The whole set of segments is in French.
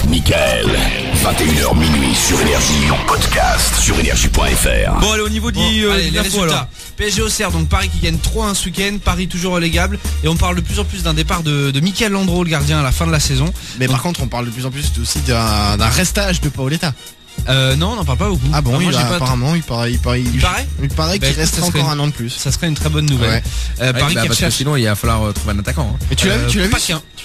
Michael, 21h minuit sur Énergie, en podcast sur énergie.fr. Bon allez, au niveau les résultats. Alors. PSG Auxerre, donc Paris qui gagne 3-1 ce week-end, Paris toujours relégable, et on parle de plus en plus d'un départ de Michael Landreau, le gardien, à la fin de la saison. Mais par contre, on parle de plus en plus aussi d'un restage de Paoletta. Non, on n'en parle pas beaucoup. Ah bon, moi, apparemment, il paraît qu'il reste encore un an de plus. Ça serait une très bonne nouvelle. Ouais. Paris qui parce que recherche. sinon il va falloir trouver un attaquant. Mais tu l'as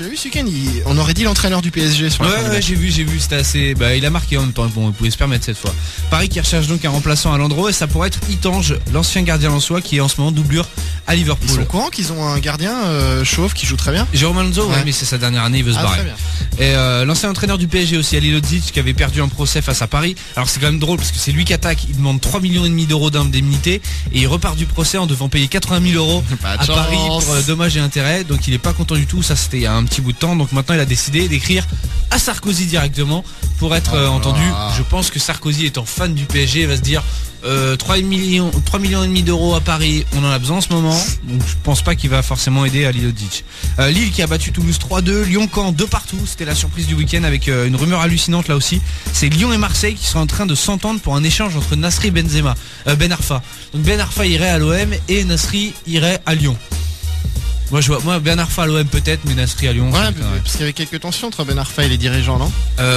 vu ce week-end, on aurait dit l'entraîneur du PSG sur la fin de Ouais, match. j'ai vu, c'était assez. Il a marqué en même temps. Bon, il pouvait se permettre cette fois. Paris qui recherche donc un remplaçant à Landreau, et ça pourrait être Itange, l'ancien gardien lensois, qui est en ce moment doublure à Liverpool. Ils sont au courant qu'ils ont un gardien chauve qui joue très bien. Jérôme Alonso, ouais, mais c'est sa dernière année, il veut se barrer. Très bien. Et l'ancien entraîneur du PSG aussi, Ali Lodzic, qui avait perdu un procès face à Paris. Alors c'est quand même drôle parce que c'est lui qui attaque, il demande 3,5 millions d'euros d'indemnité et il repart du procès en devant payer 80 000 euros à Paris pour dommages et intérêts. Donc il est pas content du tout, ça c'était il y a un petit bout de temps. Donc maintenant il a décidé d'écrire à Sarkozy directement pour être entendu. Je pense que Sarkozy, étant fan du PSG, va se dire 3,5 millions d'euros à Paris, on en a besoin en ce moment. Donc je pense pas qu'il va forcément aider Ali Lodzic. Lille qui a battu Toulouse 3-2, Lyon-Caen 2 partout, c'était la surprise du week-end avec une rumeur hallucinante là aussi. C'est Lyon et Marseille qui sont en train de s'entendre pour un échange entre Nasri et Ben Arfa. Donc Ben Arfa irait à l'OM et Nasri irait à Lyon. Moi Ben Arfa à l'OM peut-être, mais Nasri à Lyon. Ouais, parce qu'il y avait quelques tensions entre Ben Arfa et les dirigeants, non?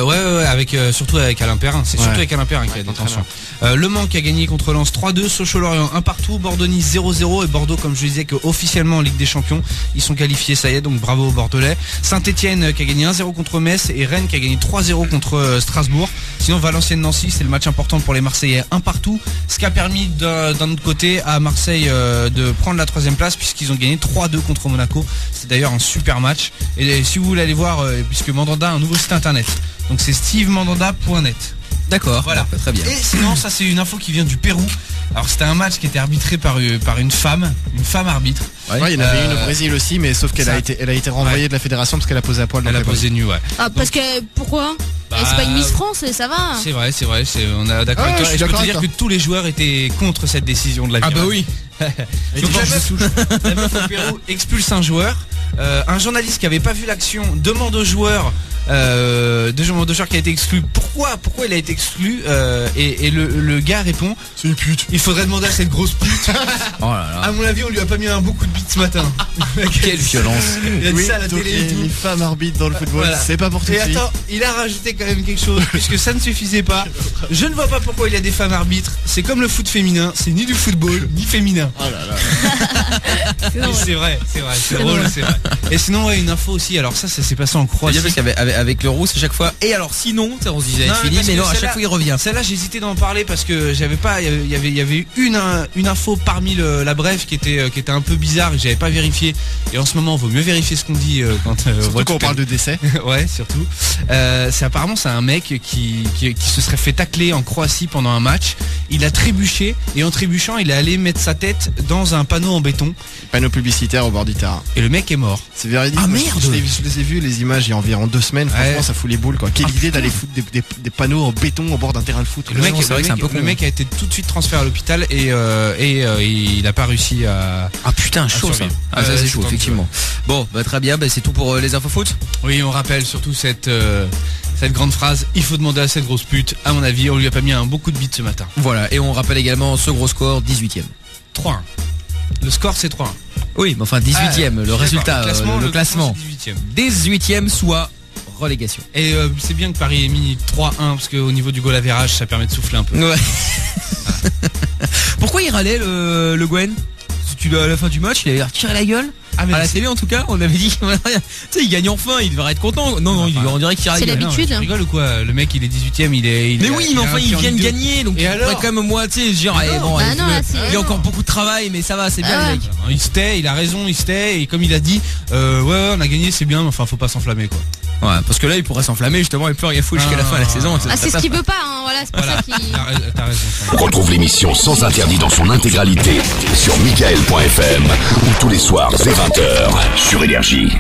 Ouais, surtout avec Alain Perrin. C'est surtout avec Alain Perrin qu'il y a des tensions. Le Mans qui a gagné contre Lens 3-2, Sochaux-Lorient 1 partout, Bordeaux-Nice 0-0, et Bordeaux, comme je disais, que officiellement en Ligue des Champions, ils sont qualifiés, ça y est, donc bravo aux Bordelais. Saint-Etienne qui a gagné 1-0 contre Metz, et Rennes qui a gagné 3-0 contre Strasbourg. Sinon Valenciennes-Nancy, c'est le match important pour les Marseillais, 1 partout, ce qui a permis d'un autre côté à Marseille de prendre la 3e place, puisqu'ils ont gagné 3-2 contre Monaco. C'est d'ailleurs un super match. Et si vous voulez aller voir, puisque Mandanda a un nouveau site internet, donc c'est stevemandanda.net. D'accord, voilà, très bien. Et sinon, ça c'est une info qui vient du Pérou. Alors c'était un match qui était arbitré par une femme arbitre. Ouais, il y en avait une au Brésil aussi, mais sauf qu'elle a été renvoyée de la fédération parce qu'elle a posé à poil. Elle a posé nu, ouais. Ah, parce que pourquoi c'est pas une Miss France, ça va. C'est vrai, on est d'accord avec toi. Je peux te dire que tous les joueurs étaient contre cette décision de la Ah bah oui. Donc la meuf au Pérou expulse un joueur. Un journaliste qui avait pas vu l'action demande au joueur qui a été exclu pourquoi il a été exclu, et le gars répond: c'est une pute. Il faudrait demander à cette grosse pute. Oh là là. À mon avis on lui a pas mis un bon coup de bite ce matin. Quelle violence. Il a dit ça à la télé et tout. Les femmes arbitres dans le football, Voilà. c'est pas pour tout de Et suite. attends, il a rajouté quand même quelque chose, puisque ça ne suffisait pas. Je ne vois pas pourquoi il y a des femmes arbitres. C'est comme le foot féminin, c'est ni du football ni féminin. Oh là là. C'est vrai, c'est drôle, c'est vrai. Et sinon une info aussi, alors ça s'est passé en Croatie. Parce qu'avec le Rousse à chaque fois. Et alors sinon, on se disait fini, mais non, à chaque fois il revient. Celle-là j'hésitais d'en parler parce que j'avais pas, il y avait eu une info parmi la brève qui était un peu bizarre et que j'avais pas vérifié. Et en ce moment, il vaut mieux vérifier ce qu'on dit quand on parle de décès. Ouais, surtout. C'est un mec qui se serait fait tacler en Croatie pendant un match. Il a trébuché et en trébuchant, il est allé mettre sa tête dans un panneau en béton. Panneau publicitaire au bord du terrain. Et le mec est mort. C'est véridique. Ah merde. Je les ai vus les images il y a environ 2 semaines. Franchement, ça fout les boules quoi. Quelle idée d'aller foutre des panneaux en béton au bord d'un terrain de foot. Le mec a été tout de suite transféré à l'hôpital et il a pas réussi à. Ah putain, chaud ça. Ah ça c'est chaud effectivement. Bon, très bien, c'est tout pour les infos foot. Oui, on rappelle surtout cette grande phrase: il faut demander à cette grosse pute. À mon avis, on lui a pas mis un bon coup de bite ce matin. Voilà, et on rappelle également ce gros score, 18ème. 3-1. Le score c'est 3-1. Oui, mais enfin 18ème, le résultat, le classement. 18ème, soit relégation. Et c'est bien que Paris ait mis 3-1 parce qu'au niveau du goal average, ça permet de souffler un peu. Ouais. Pourquoi il râlait le Gwen? À la fin du match, il avait retiré la gueule. À la télé en tout cas, on avait dit tu sais, il gagne enfin, il devrait être content. Non, on dirait qu'il râle. C'est l'habitude. Tu rigoles ou quoi? Le mec il est 18ème, mais oui, mais enfin il vient de gagner, donc il pourrait quand même moi, tu sais, dire il y a encore beaucoup de travail, mais ça va, c'est bien le mec. Il se tait, il a raison, il se tait, et comme il a dit, ouais, on a gagné, c'est bien, mais enfin faut pas s'enflammer quoi. Ouais, parce que là il pourrait s'enflammer justement et plus rien foutre jusqu'à la fin de la saison. C'est ce qu'il veut pas, hein, voilà, c'est pour ça qu'il. T'as raison. Retrouve l'émission sans interdit dans son intégralité sur michael.fm ou tous les soirs dès 20h sur Énergie.